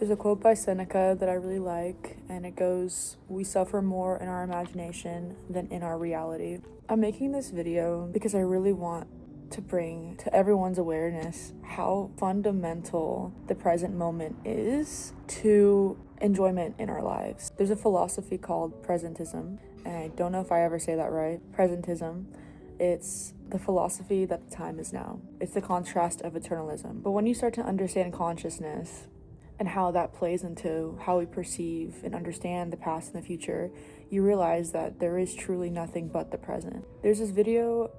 There's a quote by Seneca that I really like, and it goes, "We suffer more in our imagination than in our reality." I'm making this video because I really want to bring to everyone's awareness how fundamental the present moment is to enjoyment in our lives. There's a philosophy called presentism, and I don't know if I ever say that right. Presentism. It's the philosophy that the time is now. It's the contrast of eternalism. But when you start to understand consciousness and how that plays into how we perceive and understand the past and the future, you realize that there is truly nothing but the present. There's this video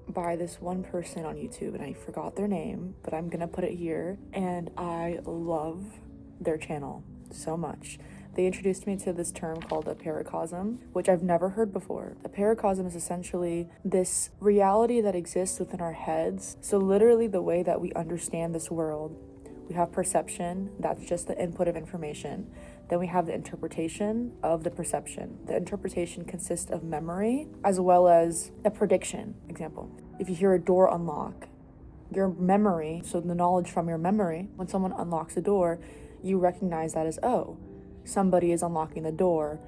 by this one person on YouTube, and I forgot their name, but I'm gonna put it here, and I love their channel so much. They introduced me to this term called a paracosm, which I've never heard before. A paracosm is essentially this reality that exists within our heads. So literally the way that we understand this world. We have perception, that's just the input of information. Then we have the interpretation of the perception. The interpretation consists of memory as well as a prediction. Example, if you hear a door unlock, your memory, so the knowledge from your memory, when someone unlocks a door, you recognize that as, oh, somebody is unlocking the door,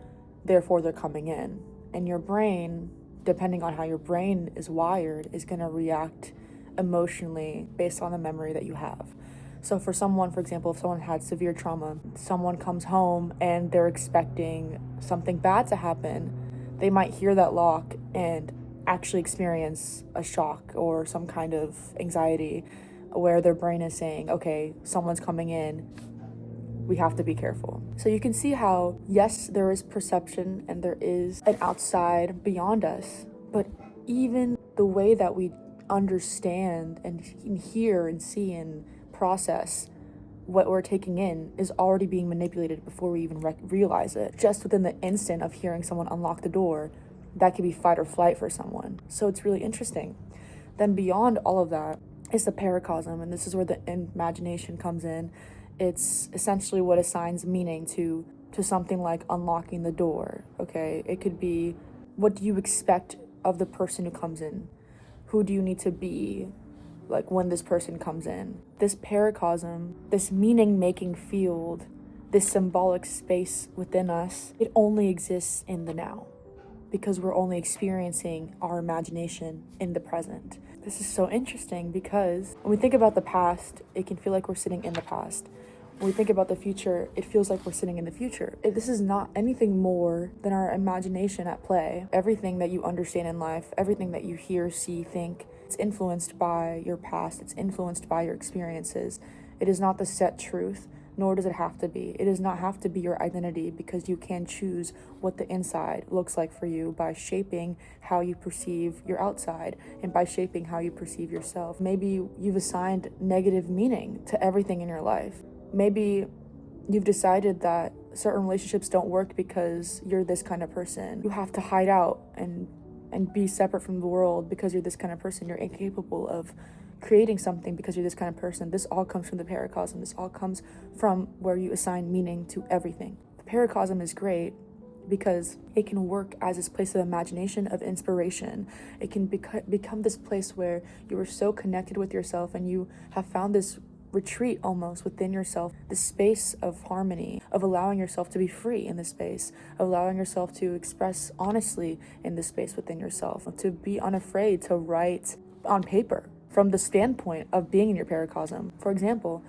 therefore they're coming in. And your brain, depending on how your brain is wired, is going to react emotionally based on the memory that you have. So for someone, for example, if someone had severe trauma, someone comes home and they're expecting something bad to happen, they might hear that lock and actually experience a shock or some kind of anxiety where their brain is saying, okay, someone's coming in, we have to be careful. So you can see how, yes, there is perception and there is an outside beyond us, but even the way that we understand and hear and see and process what we're taking in is already being manipulated before we even realize it. Just within the instant of hearing someone unlock the door, that could be fight or flight for someone. So it's really interesting. Then beyond all of that is the paracosm, and this is where the imagination comes in. It's essentially what assigns meaning to something like unlocking the door, okay? It could be, what do you expect of the person who comes in? Who do you need to be, like, when this person comes in? This paracosm, this meaning-making field, this symbolic space within us, it only exists in the now because we're only experiencing our imagination in the present. This is so interesting because when we think about the past, it can feel like we're sitting in the past. When we think about the future, it feels like we're sitting in the future. This is not anything more than our imagination at play. Everything that you understand in life, everything that you hear, see, think, it's influenced by your past. It's influenced by your experiences. It is not the set truth, nor does it have to be. It does not have to be your identity because you can choose what the inside looks like for you by shaping how you perceive your outside and by shaping how you perceive yourself. Maybe you've assigned negative meaning to everything in your life. Maybe you've decided that certain relationships don't work because you're this kind of person. You have to hide out and be separate from the world because you're this kind of person. You're incapable of creating something because you're this kind of person. This all comes from the paracosm. This all comes from where you assign meaning to everything. The paracosm is great because it can work as this place of imagination, of inspiration. It can become this place where you are so connected with yourself and you have found this retreat almost within yourself, the space of harmony, of allowing yourself to be free in this space, of allowing yourself to express honestly in this space within yourself, to be unafraid to write on paper from the standpoint of being in your paracosm. For example,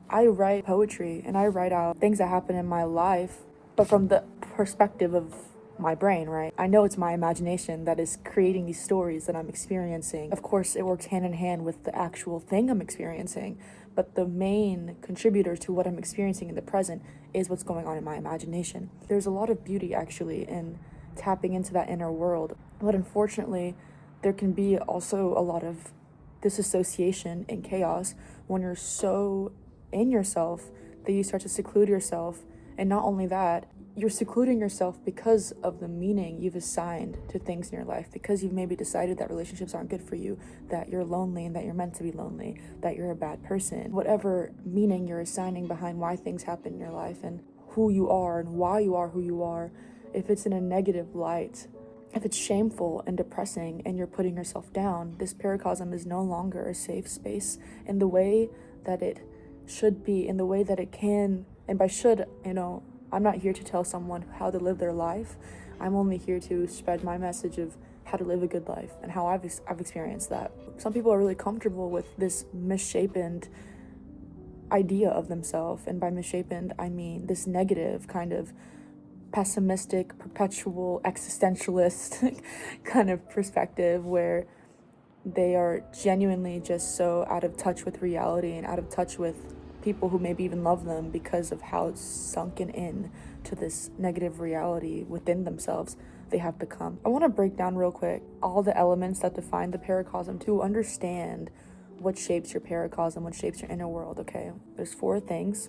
I write poetry and I write out things that happen in my life, but from the perspective of my brain, right? I know it's my imagination that is creating these stories that I'm experiencing. Of course, it works hand in hand with the actual thing I'm experiencing, but the main contributor to what I'm experiencing in the present is what's going on in my imagination. There's a lot of beauty actually in tapping into that inner world, but unfortunately, there can be also a lot of disassociation and chaos when you're so in yourself that you start to seclude yourself. And not only that, you're secluding yourself because of the meaning you've assigned to things in your life, because you've maybe decided that relationships aren't good for you, that you're lonely and that you're meant to be lonely, that you're a bad person. Whatever meaning you're assigning behind why things happen in your life and who you are and why you are who you are, if it's in a negative light, if it's shameful and depressing and you're putting yourself down, this paracosm is no longer a safe space in the way that it should be, in the way that it can And by should, I'm not here to tell someone how to live their life. I'm only here to spread my message of how to live a good life and how I've experienced that. Some people are really comfortable with this misshapen idea of themselves, and by misshapen I mean this negative kind of pessimistic, perpetual existentialist kind of perspective where they are genuinely just so out of touch with reality and out of touch with people who maybe even love them because of how sunken in to this negative reality within themselves they have become. I want to break down real quick all the elements that define the paracosm to understand what shapes your paracosm, what shapes your inner world, okay? There's 4 things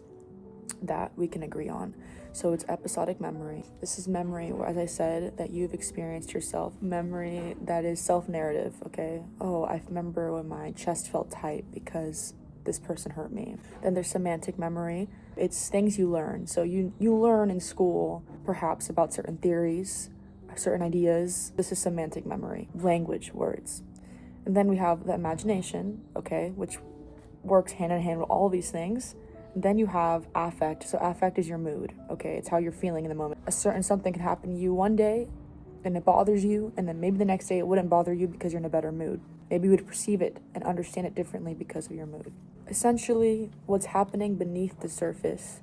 that we can agree on. So it's episodic memory. This is memory, as I said, that you've experienced yourself. Memory that is self-narrative, okay? Oh, I remember when my chest felt tight because this person hurt me. Then there's semantic memory. It's things you learn. So you learn in school, perhaps, about certain theories, certain ideas. This is semantic memory. Language, words. And then we have the imagination, okay, which works hand in hand with all these things. And then you have affect. So affect is your mood, okay? It's how you're feeling in the moment. A certain something can happen to you one day and it bothers you, and then maybe the next day it wouldn't bother you because you're in a better mood. Maybe you would perceive it and understand it differently because of your mood. Essentially, what's happening beneath the surface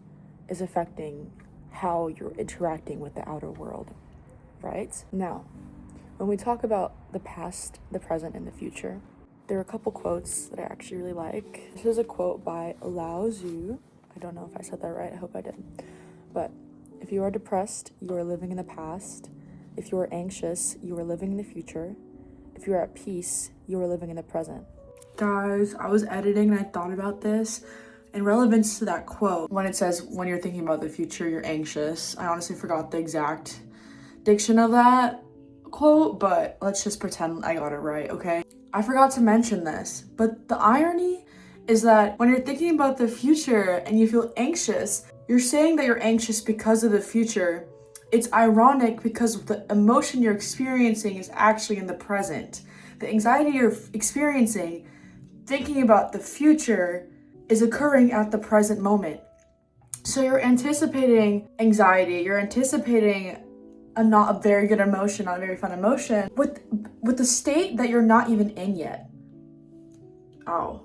is affecting how you're interacting with the outer world, right? Now, when we talk about the past, the present, and the future, there are a couple quotes that I actually really like. This is a quote by 𝒔𝒂𝒍𝒔. I don't know if I said that right. I hope I did. But if you are depressed, you are living in the past. If you are anxious, you are living in the future. If you are at peace, you are living in the present. Guys, I was editing and I thought about this in relevance to that quote. When it says, when you're thinking about the future, you're anxious. I honestly forgot the exact diction of that quote, but let's just pretend I got it right, okay? I forgot to mention this, but the irony is that when you're thinking about the future and you feel anxious, you're saying that you're anxious because of the future. It's ironic because the emotion you're experiencing is actually in the present. The anxiety you're experiencing, thinking about the future, is occurring at the present moment. So you're anticipating anxiety, you're anticipating a not a very good emotion, not a very fun emotion, with the state that you're not even in yet. Oh.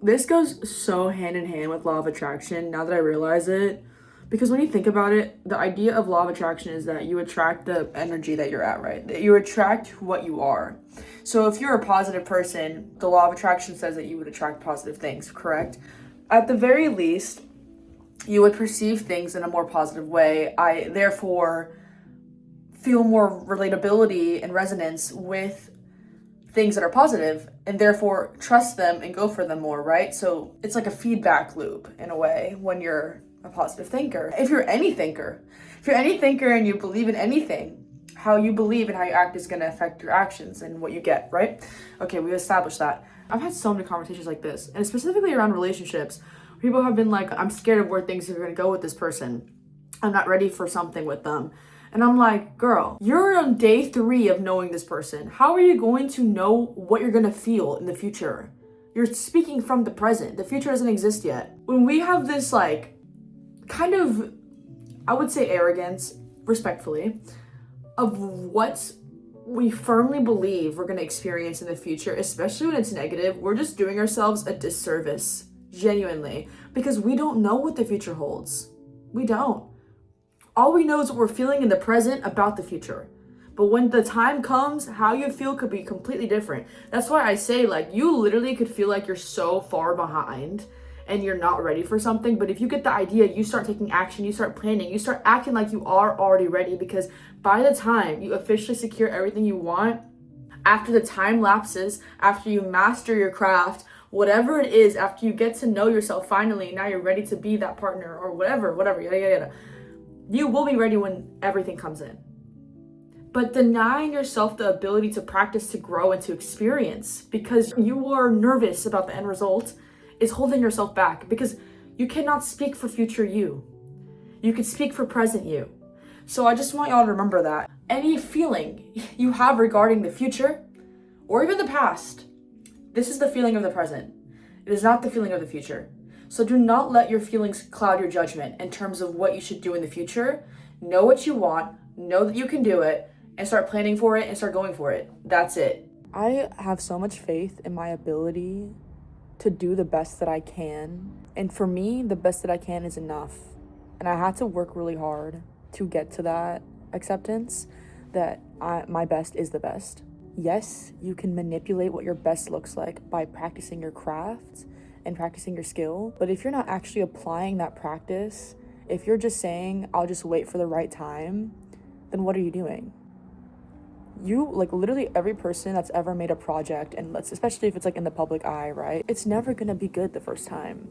This goes so hand in hand with law of attraction now that I realize it. Because when you think about it, the idea of law of attraction is that you attract the energy that you're at, right? That you attract what you are. So if you're a positive person, the law of attraction says that you would attract positive things, correct? At the very least, you would perceive things in a more positive way. I therefore feel more relatability and resonance with things that are positive and therefore trust them and go for them more, right? So it's like a feedback loop in a way when you're a positive thinker. If you're any thinker and you believe in anything, how you believe and how you act is going to affect your actions and what you get, right? Okay, we established that. I've had so many conversations like this, and specifically around relationships. People have been like, I'm scared of where things are going to go with this person. I'm not ready for something with them. And I'm like, girl, you're on day 3 of knowing this person. How are you going to know what you're going to feel in the future? You're speaking from the present. The future doesn't exist yet. When we have this like kind of, I would say arrogance, respectfully, of what we firmly believe we're going to experience in the future, especially when it's negative, we're just doing ourselves a disservice. Genuinely, because we don't know what the future holds. We don't. All we know is what we're feeling in the present about the future. But when the time comes, how you feel could be completely different. That's why I say, like, you literally could feel like you're so far behind and you're not ready for something. But if you get the idea, you start taking action, you start planning, you start acting like you are already ready, because by the time you officially secure everything you want, after the time lapses, after you master your craft, whatever it is, after you get to know yourself finally, now you're ready to be that partner or whatever, yada, yada, yada. You will be ready when everything comes in. But denying yourself the ability to practice, to grow, and to experience because you are nervous about the end result is holding yourself back, because you cannot speak for future you. You can speak for present you. So I just want y'all to remember that. Any feeling you have regarding the future or even the past, this is the feeling of the present. It is not the feeling of the future. So do not let your feelings cloud your judgment in terms of what you should do in the future. Know what you want, know that you can do it, and start planning for it and start going for it. That's it. I have so much faith in my ability to do the best that I can. And for me, the best that I can is enough. And I had to work really hard to get to that acceptance that my best is the best. Yes, you can manipulate what your best looks like by practicing your craft and practicing your skill. But if you're not actually applying that practice, if you're just saying, I'll just wait for the right time, then what are you doing? You, like, literally every person that's ever made a project, and especially if it's like in the public eye, right? It's never gonna be good the first time,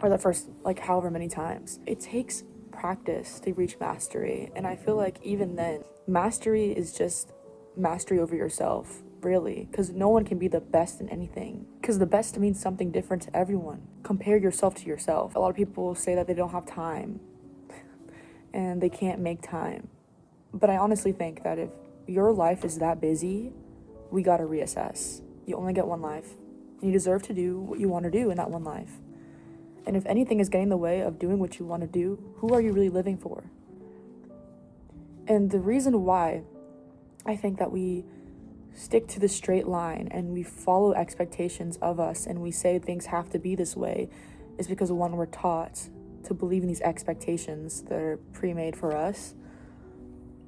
or the first, like, however many times. It takes practice to reach mastery. And I feel like even then, mastery is just mastery over yourself, really, because no one can be the best in anything, because the best means something different to everyone. Compare yourself to yourself. A lot of people say that they don't have time and they can't make time, but I honestly think that if your life is that busy, we gotta reassess. You only get one life, and you deserve to do what you want to do in that one life. And if anything is getting in the way of doing what you want to do, who are you really living for? And the reason why I think that we stick to the straight line and we follow expectations of us and we say things have to be this way is because, one, we're taught to believe in these expectations that are pre-made for us,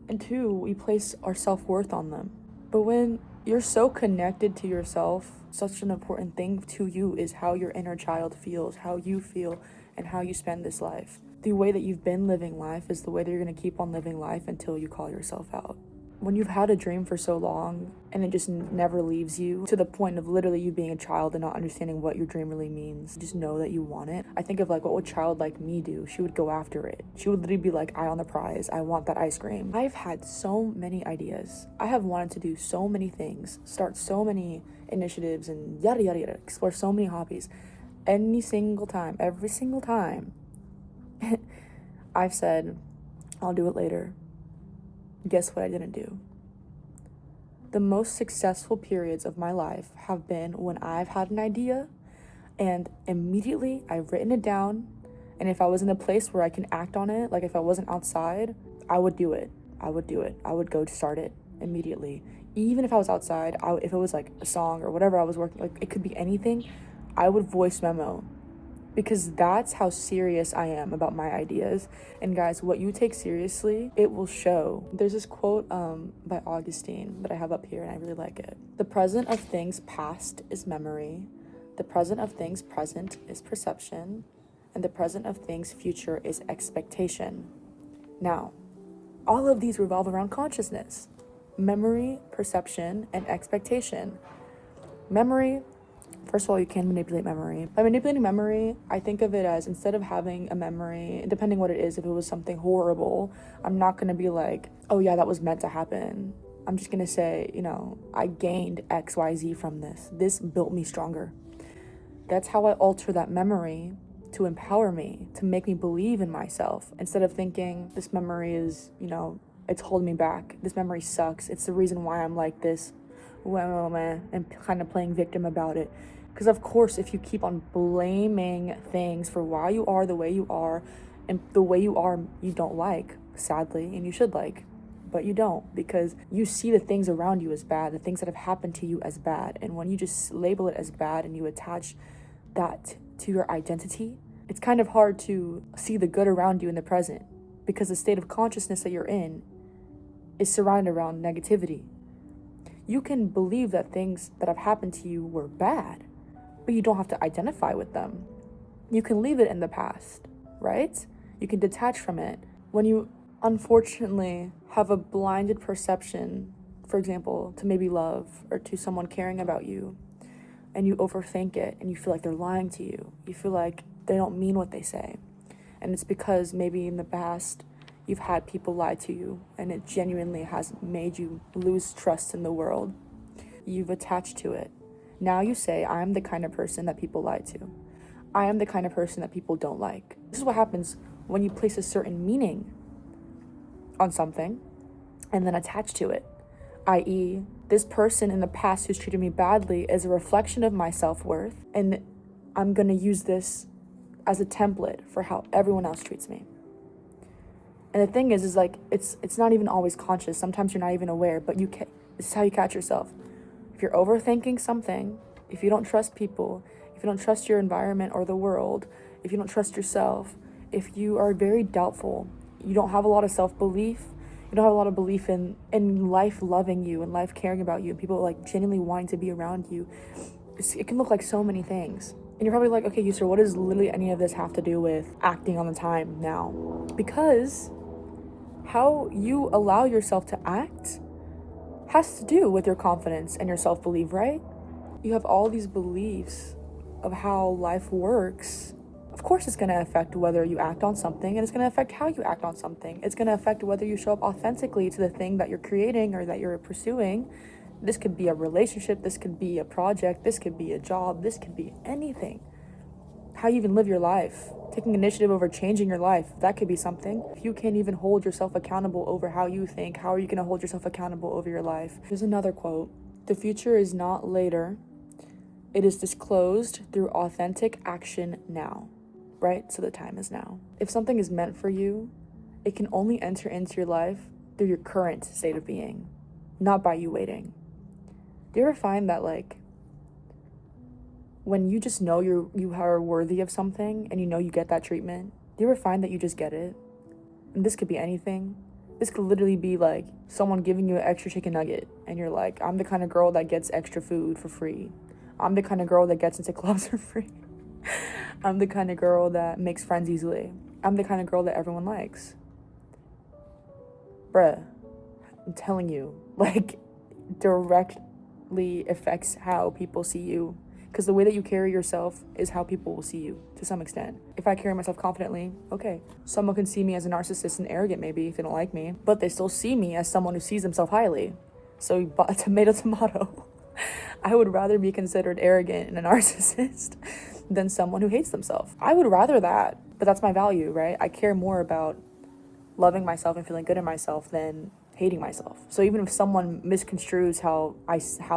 and two, we place our self-worth on them. But when you're so connected to yourself, such an important thing to you is how your inner child feels, how you feel, and how you spend this life. The way that you've been living life is the way that you're going to keep on living life until you call yourself out. When you've had a dream for so long and it just never leaves you, to the point of literally you being a child and not understanding what your dream really means, just know that you want it. I think of, like, what would a child like me do? She would go after it. She would literally be like, eye on the prize. I want that ice cream. I've had so many ideas. I have wanted to do so many things, start so many initiatives and yada yada yada, explore so many hobbies. Every single time, I've said, I'll do it later. Guess what I didn't do? The most successful periods of my life have been when I've had an idea and immediately I've written it down, and if I was in a place where I can act on it, like if I wasn't outside, I would do it. I would go to start it immediately. Even if I was outside, if it was like a song or whatever I was working, like it could be anything, I would voice memo, because that's how serious I am about my ideas. And guys, what you take seriously, it will show. There's this quote by Augustine that I have up here, and I really like it. The present of things past is memory. The present of things present is perception. And the present of things future is expectation. Now, all of these revolve around consciousness. Memory, perception, and expectation. Memory, first of all, you can manipulate memory. By manipulating memory, I think of it as, instead of having a memory, depending what it is, if it was something horrible, I'm not going to be like, oh yeah, that was meant to happen. I'm just going to say, I gained XYZ from this. This built me stronger. That's how I alter that memory to empower me, to make me believe in myself. Instead of thinking, this memory is, it's holding me back. This memory sucks. It's the reason why I'm like this. And kind of playing victim about it. Because of course, if you keep on blaming things for why you are the way you are, and the way you are you don't like, sadly, and you should like, but you don't, because you see the things around you as bad, the things that have happened to you as bad. And when you just label it as bad and you attach that to your identity, it's kind of hard to see the good around you in the present, because the state of consciousness that you're in is surrounded around negativity. You can believe that things that have happened to you were bad, but you don't have to identify with them. You can leave it in the past, right? You can detach from it. When you unfortunately have a blinded perception, for example, to maybe love or to someone caring about you, and you overthink it and you feel like they're lying to you, you feel like they don't mean what they say. And it's because maybe in the past you've had people lie to you and it genuinely has made you lose trust in the world. You've attached to it. Now you say, I am the kind of person that people lie to. I am the kind of person that people don't like. This is what happens when you place a certain meaning on something and then attach to it. I.e., this person in the past who's treated me badly is a reflection of my self-worth, and I'm going to use this as a template for how everyone else treats me. And the thing is like, it's not even always conscious. Sometimes you're not even aware, but it's how you catch yourself. If you're overthinking something, if you don't trust people, if you don't trust your environment or the world, if you don't trust yourself, if you are very doubtful, you don't have a lot of self-belief, you don't have a lot of belief in life loving you and life caring about you and people like genuinely wanting to be around you, it can look like so many things. And you're probably like, okay, Yusra, what does literally any of this have to do with acting on the time now? Because how you allow yourself to act has to do with your confidence and your self-belief, right? You have all these beliefs of how life works. Of course it's going to affect whether you act on something, and it's going to affect how you act on something. It's going to affect whether you show up authentically to the thing that you're creating or that you're pursuing. This could be a relationship, this could be a project, this could be a job, this could be anything. How you even live your life, taking initiative over changing your life, that could be something. If you can't even hold yourself accountable over how you think, how are you going to hold yourself accountable over your life? Here's another quote. The future is not later. It is disclosed through authentic action now, right? So the time is now. If something is meant for you, it can only enter into your life through your current state of being, not by you waiting. Do you ever find that like, when you just know you are worthy of something and you know you get that treatment, do you ever find that you just get it? And this could be anything. This could literally be like someone giving you an extra chicken nugget and you're like, I'm the kind of girl that gets extra food for free. I'm the kind of girl that gets into clubs for free. I'm the kind of girl that makes friends easily. I'm the kind of girl that everyone likes. Bruh, I'm telling you, like, directly affects how people see you. Because the way that you carry yourself is how people will see you, to some extent. If I carry myself confidently, okay. Someone can see me as a narcissist and arrogant, maybe, if they don't like me. But they still see me as someone who sees themselves highly. So, tomato, tomato. I would rather be considered arrogant and a narcissist than someone who hates themselves. I would rather that. But that's my value, right? I care more about loving myself and feeling good in myself than hating myself. So even if someone misconstrues how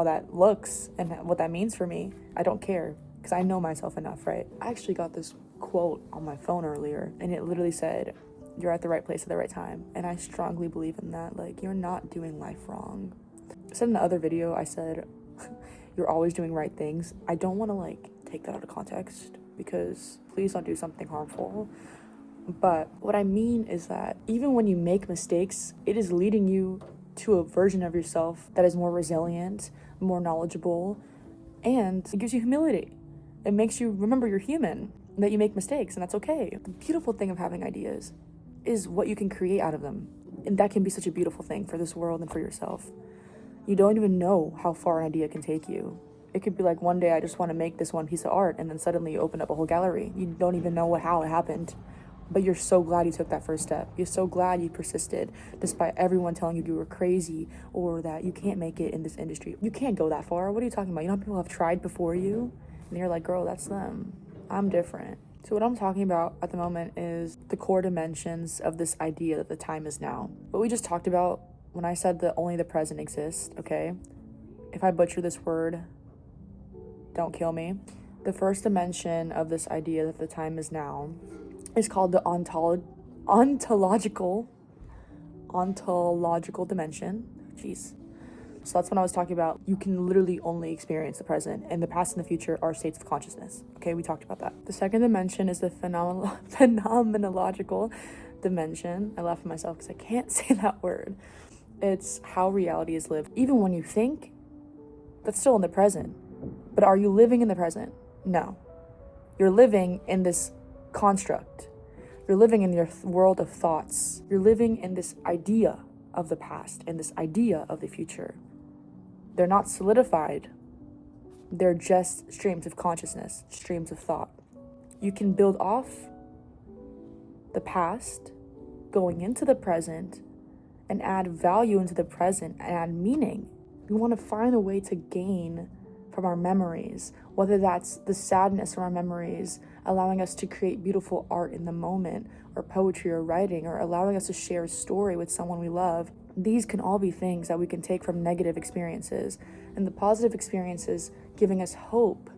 that looks and what that means for me, I don't care because I know myself enough, right? I actually got this quote on my phone earlier and it literally said, you're at the right place at the right time. And I strongly believe in that. Like, you're not doing life wrong. I said in the other video, I said, you're always doing right things. I don't want to like take that out of context because please don't do something harmful. But what I mean is that even when you make mistakes, it is leading you to a version of yourself that is more resilient, more knowledgeable, and it gives you humility. It makes you remember you're human, that you make mistakes, and that's okay. The beautiful thing of having ideas is what you can create out of them. And that can be such a beautiful thing for this world and for yourself. You don't even know how far an idea can take you. It could be like one day I just want to make this one piece of art, and then suddenly you open up a whole gallery. You don't even know how it happened. But you're so glad you took that first step. You're so glad you persisted, despite everyone telling you were crazy or that you can't make it in this industry. You can't go that far. What are you talking about? You know how people have tried before you? And you're like, girl, that's them. I'm different. So what I'm talking about at the moment is the core dimensions of this idea that the time is now. What we just talked about when I said that only the present exists, okay? If I butcher this word, don't kill me. The first dimension of this idea that the time is now is called the ontological dimension. Jeez. So that's when I was talking about you can literally only experience the present, and the past and the future are states of consciousness. Okay, we talked about that. The second dimension is the phenomenological dimension. I laugh at myself because I can't say that word. It's how reality is lived. Even when you think, that's still in the present. But are you living in the present? No. You're living in this construct. You're living in your world of thoughts. You're living in this idea of the past and this idea of the future. They're not solidified. They're just streams of consciousness, streams of thought. You can build off the past, going into the present, and add value into the present and add meaning. We want to find a way to gain from our memories, whether that's the sadness from our memories, allowing us to create beautiful art in the moment, or poetry or writing, or allowing us to share a story with someone we love. These can all be things that we can take from negative experiences, and the positive experiences giving us hope,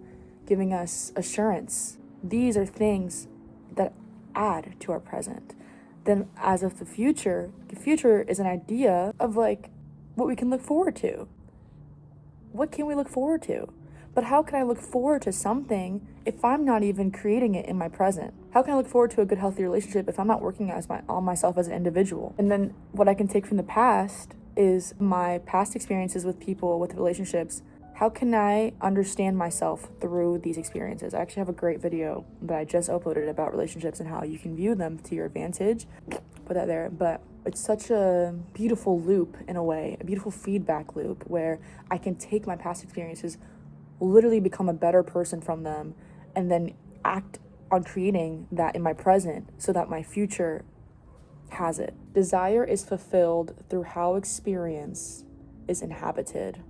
giving us assurance. These are things add to our present. Then as of the future is an idea of like what we can look forward to. What can we look forward to? But how can I look forward to something if I'm not even creating it in my present? How can I look forward to a good, healthy relationship if I'm not working on myself as an individual? And then what I can take from the past is my past experiences with people, with relationships. How can I understand myself through these experiences? I actually have a great video that I just uploaded about relationships and how you can view them to your advantage. Put that there. But it's such a beautiful loop in a way, a beautiful feedback loop where I can take my past experiences, literally become a better person from them, and then act on creating that in my present so that my future has it. Desire is fulfilled through how experience is inhabited,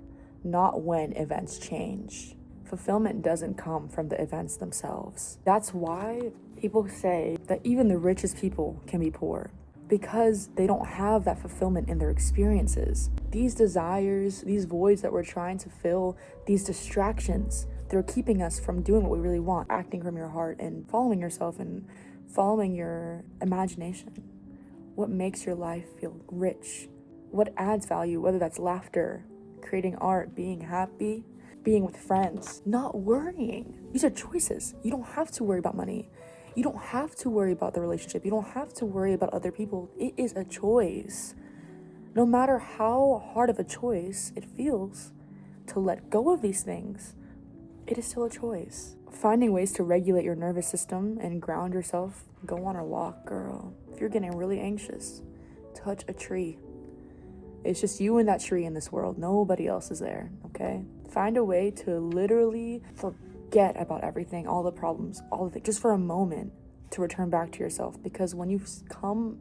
not when events change. Fulfillment doesn't come from the events themselves. That's why people say that even the richest people can be poor, because they don't have that fulfillment in their experiences. These desires, these voids that we're trying to fill, these distractions, they're keeping us from doing what we really want, acting from your heart and following yourself and following your imagination. What makes your life feel rich? What adds value, whether that's laughter, creating art, being happy, being with friends, not worrying. These are choices. You don't have to worry about money. You don't have to worry about the relationship. You don't have to worry about other people. It is a choice. No matter how hard of a choice it feels to let go of these things, it is still a choice. Finding ways to regulate your nervous system and ground yourself. Go on a walk, girl. If you're getting really anxious, touch a tree. It's just you and that tree in this world. Nobody else is there, okay? Find a way to literally forget about everything, all the problems, all of it, just for a moment, to return back to yourself. Because when you come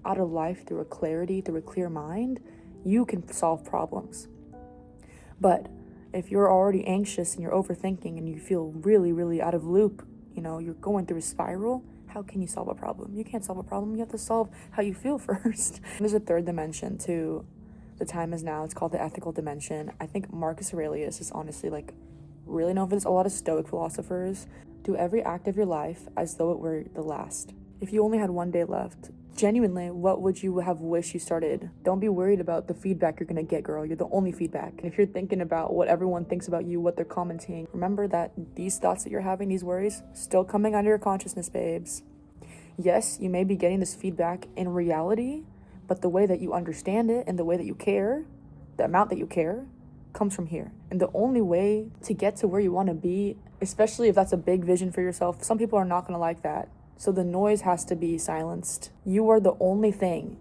out of life through a clarity, through a clear mind, you can solve problems. But if you're already anxious and you're overthinking and you feel really, really out of loop, you're going through a spiral, how can you solve a problem? You can't solve a problem. You have to solve how you feel first. There's a third dimension to the time is now. It's called the ethical dimension. I think Marcus Aurelius is honestly really known for this. A lot of Stoic philosophers do every act of your life as though it were the last. If you only had one day left, genuinely, what would you have wished you started? Don't be worried about the feedback you're gonna get, girl. You're the only feedback. And if you're thinking about what everyone thinks about you, what they're commenting, remember that these thoughts that you're having, these worries, still coming out of your consciousness, babes. Yes, you may be getting this feedback in reality, but the way that you understand it and the way that you care, the amount that you care, comes from here. And the only way to get to where you want to be, especially if that's a big vision for yourself, some people are not going to like that. So the noise has to be silenced. You are the only thing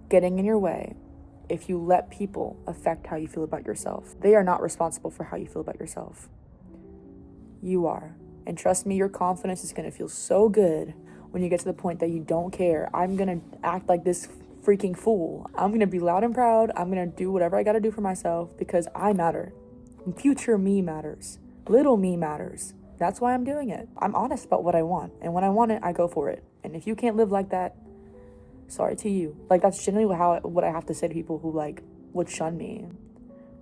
getting in your way if you let people affect how you feel about yourself. They are not responsible for how you feel about yourself. You are. And trust me, your confidence is going to feel so good when you get to the point that you don't care. I'm going to act like this freaking fool. I'm going to be loud and proud. I'm going to do whatever I got to do for myself because I matter. Future me matters. Little me matters. That's why I'm doing it. I'm honest about what I want. And when I want it, I go for it. And if you can't live like that, sorry to you. That's generally what I have to say to people who would shun me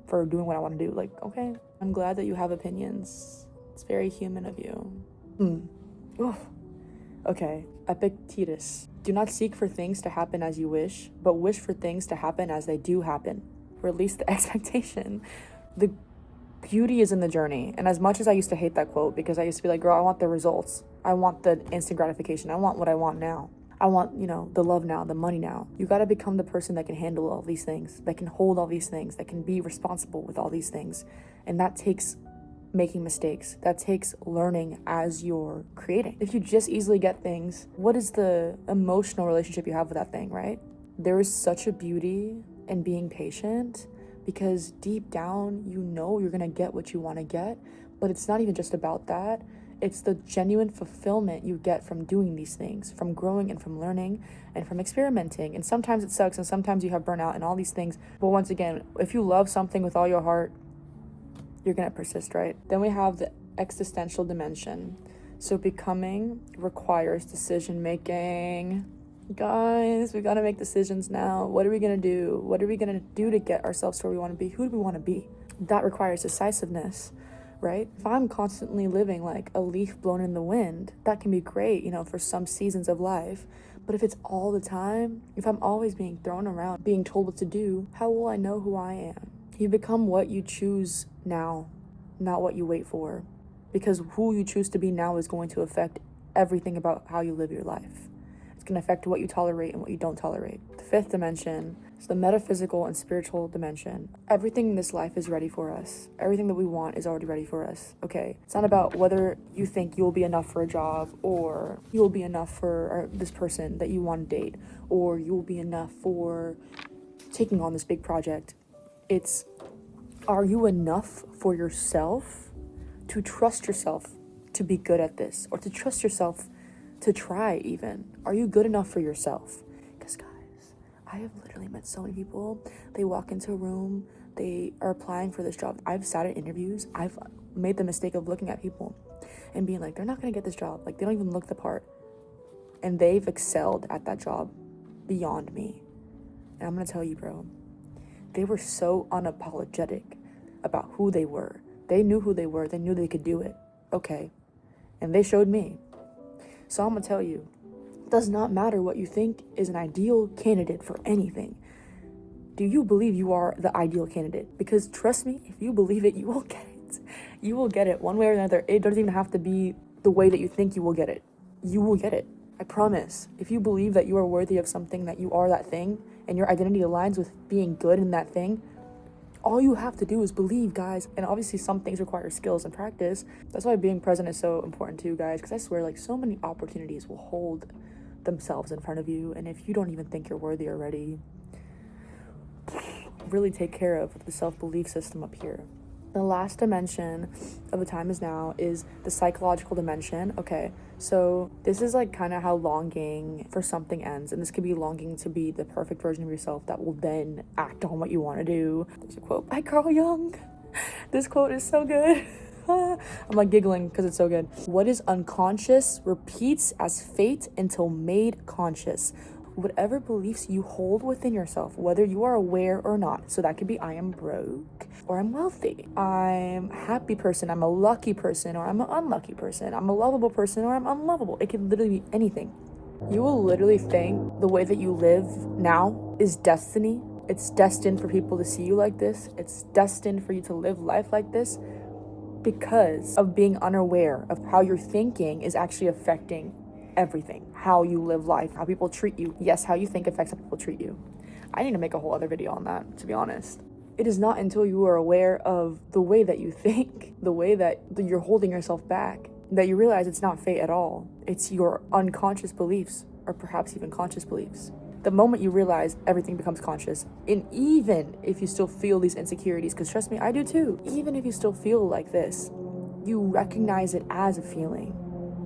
for doing what I want to do. Okay, I'm glad that you have opinions. It's very human of you. Okay, Epictetus. Do not seek for things to happen as you wish, but wish for things to happen as they do happen. Release the expectation. The beauty is in the journey. And as much as I used to hate that quote, because I used to be like, girl, I want the results. I want the instant gratification. I want what I want now. I want, the love now, the money now. You got to become the person that can handle all these things, that can hold all these things, that can be responsible with all these things. And that takes making mistakes. That takes learning as you're creating. If you just easily get things, what is the emotional relationship you have with that thing, right? There is such a beauty in being patient, because deep down, you're gonna get what you want to get, but it's not even just about that. It's the genuine fulfillment you get from doing these things, from growing and from learning and from experimenting. And sometimes it sucks and sometimes you have burnout and all these things. But once again, if you love something with all your heart, you're gonna persist, right? Then we have the existential dimension. So becoming requires decision making. Guys, we gotta make decisions now. What are we gonna do? What are we gonna do to get ourselves to where we want to be? Who do we want to be? That requires decisiveness. right? If I'm constantly living like a leaf blown in the wind, that can be great, you know, for some seasons of life. But if it's all the time, if I'm always being thrown around, being told what to do, how will I know who I am? You become what you choose now, not what you wait for. Because who you choose to be now is going to affect everything about how you live your life. It's going to affect what you tolerate and what you don't tolerate. The fifth dimension is the metaphysical and spiritual dimension. Everything in this life is ready for us. Everything that we want is already ready for us, okay? It's not about whether you think you'll be enough for a job, or you'll be enough for this person that you want to date, or you'll be enough for taking on this big project. It's, are you enough for yourself to trust yourself to be good at this, or to trust yourself to try even? Are you good enough for yourself? Because guys, I have literally met so many people, they walk into a room, they are applying for this job. I've sat at interviews, I've made the mistake of looking at people and being like, they're not gonna get this job. Like, they don't even look the part. And they've excelled at that job beyond me. And I'm gonna tell you, bro, they were so unapologetic about who they were. They knew who they were, they knew they could do it. Okay. And they showed me. So I'm gonna tell you, it does not matter what you think is an ideal candidate for anything. Do you believe you are the ideal candidate? Because trust me, if you believe it, you will get it. You will get it one way or another. It doesn't even have to be the way that you think you will get it. You will get it. I promise. If you believe that you are worthy of something, that you are that thing, and your identity aligns with being good in that thing, all you have to do is believe, guys. And obviously some things require skills and practice. That's why being present is so important too, guys, because I swear, like, so many opportunities will hold themselves in front of you, and if you don't even think you're worthy already, really take care of the self-belief system up here. The last dimension of the time is now is the psychological dimension. Okay, so this is like kind of how longing for something ends, and this could be longing to be the perfect version of yourself that will then act on what you want to do. There's a quote by Carl Jung. This quote is so good. I'm like giggling because it's so good. What is unconscious repeats as fate until made conscious. Whatever beliefs you hold within yourself, whether you are aware or not. So that could be, I am broke, or I'm wealthy. I'm a happy person, I'm a lucky person, or I'm an unlucky person. I'm a lovable person, or I'm unlovable. It could literally be anything. You will literally think the way that you live now is destiny. It's destined for people to see you like this. It's destined for you to live life like this, because of being unaware of how your thinking is actually affecting everything. How you live life, how people treat you. Yes, how you think affects how people treat you. I need to make a whole other video on that, to be honest. It is not until you are aware of the way that you think, the way that you're holding yourself back, that you realize it's not fate at all. It's your unconscious beliefs, or perhaps even conscious beliefs. The moment you realize, everything becomes conscious. And even if you still feel these insecurities, because trust me, I do too. Even if you still feel like this, you recognize it as a feeling,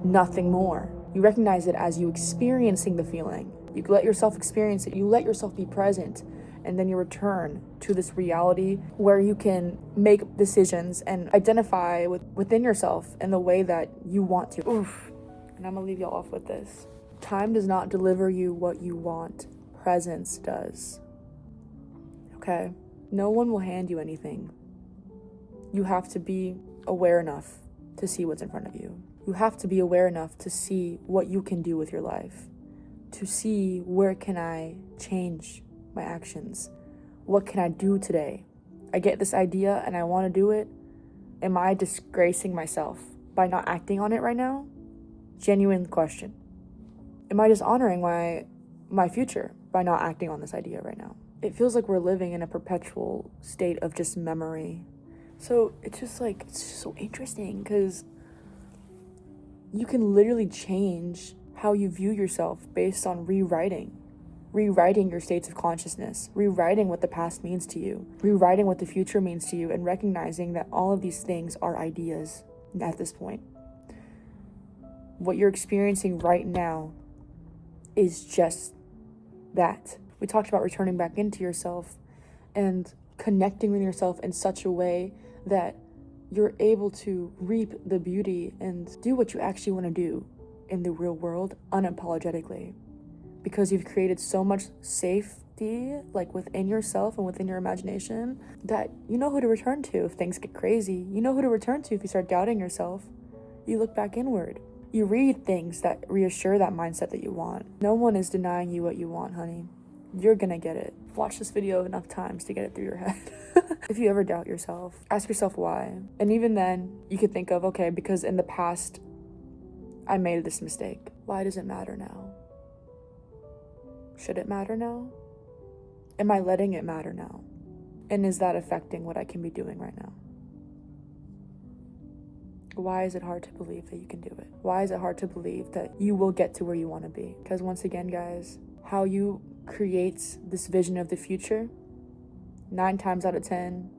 nothing more. You recognize it as you experiencing the feeling. You let yourself experience it. You let yourself be present. And then you return to this reality where you can make decisions and identify within yourself in the way that you want to. Oof. And I'm gonna leave y'all off with this. Time does not deliver you what you want. Presence does. Okay? No one will hand you anything. You have to be aware enough to see what's in front of you. You have to be aware enough to see what you can do with your life. To see, where can I change my actions? What can I do today? I get this idea and I want to do it. Am I disgracing myself by not acting on it right now? Genuine question. Am I dishonoring my future by not acting on this idea right now? It feels like we're living in a perpetual state of just memory. So it's just so interesting, because you can literally change how you view yourself based on rewriting your states of consciousness, rewriting what the past means to you, rewriting what the future means to you, and recognizing that all of these things are ideas at this point. What you're experiencing right now is just that. We talked about returning back into yourself and connecting with yourself in such a way that you're able to reap the beauty and do what you actually want to do in the real world unapologetically. because you've created so much safety, like within yourself and within your imagination, that you know who to return to if things get crazy. You know who to return to if you start doubting yourself. You look back inward. You read things that reassure that mindset that you want. No one is denying you what you want, honey. You're gonna get it. Watch this video enough times to get it through your head. If you ever doubt yourself, ask yourself why. And even then, you could think of, okay, because in the past, I made this mistake. Why does it matter now? Should it matter now? Am I letting it matter now? And is that affecting what I can be doing right now? Why is it hard to believe that you can do it? Why is it hard to believe that you will get to where you want to be? Because once again, guys, how you create this vision of the future, 9 times out of 10,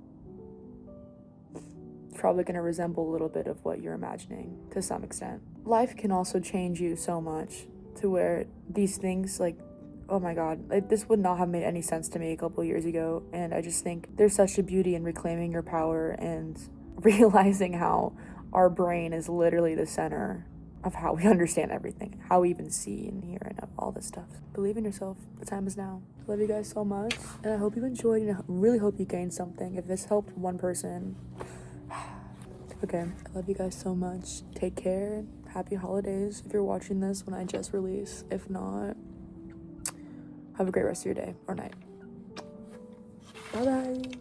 it's probably going to resemble a little bit of what you're imagining to some extent. Life can also change you so much to where these things, like, oh my God, like, this would not have made any sense to me a couple years ago. And I just think there's such a beauty in reclaiming your power and realizing how our brain is literally the center of how we understand everything, how we even see and hear and all this stuff. Believe in yourself. The time is now. I love you guys so much, and I hope you enjoyed, and I really hope you gained something. If this helped one person, okay. I love you guys so much. Take care. Happy holidays if you're watching this when I just release. If not, have a great rest of your day or night. Bye-bye.